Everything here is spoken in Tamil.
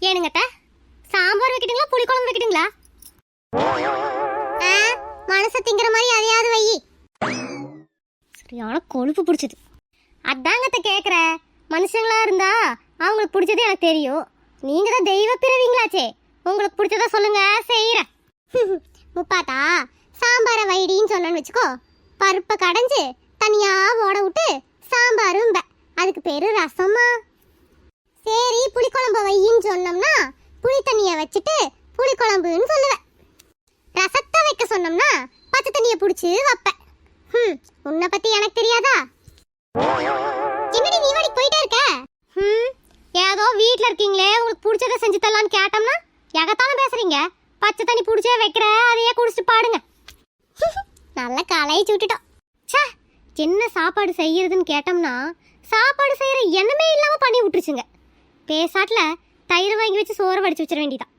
ஏனுங்கட்ட சாம்பார் வைக்கிட்டீங்களா புளிக்குழம்பு வைக்கிட்டீங்களா? மனசை திங்கிற மாதிரி அதையாவது வை. சரியான கொழுப்பு பிடிச்சது. அதாங்கத்த கேட்குற. மனுஷங்களா இருந்தா அவங்களுக்கு பிடிச்சது எனக்கு தெரியும். நீங்க தான் தெய்வ பிறவிங்களாச்சே, உங்களுக்கு பிடிச்சதா சொல்லுங்க செய்யறேன். முப்பாத்தா சாம்பாரை வைடின்னு சொன்னேன்னு வச்சுக்கோ, பருப்பை கடைஞ்சு தனியா ஓட விட்டு சாம்பாரும் அதுக்கு பேரு ரசமா. சரி புளிக்குழம்பு வையின்னு சொன்னோம்னா புளி தண்ணியை வச்சுட்டு புளிக்குழம்புன்னு சொல்லுவேன். ரசத்தை வைக்க சொன்னோம்னா பச்சை தண்ணியை பிடிச்சி வைப்பேன். உன்னை பத்தி எனக்கு தெரியாதா? என்னடி நீ வாடி போயிட்டே இருக்க? ஏதோ வீட்டில் இருக்கீங்களே உங்களுக்கு பிடிச்சதை செஞ்சு தரலான்னு கேட்டோம்னா எகத்தாலும் பேசுறீங்க. பச்சை தண்ணி பிடிச்சே வைக்கிற, அதையே குடிச்சிட்டு பாடுங்க. நல்லா களைச்சு விட்டுட்டோம். சே, என்ன சாப்பாடு செய்யறதுன்னு கேட்டோம்னா சாப்பாடு செய்யற எண்ணமே இல்லாம பண்ணி விட்டுருச்சுங்க. பேசாட்டில் தயிர் வாங்கி வச்சு சோறு வடிச்சு வச்சிட வேண்டியதான்.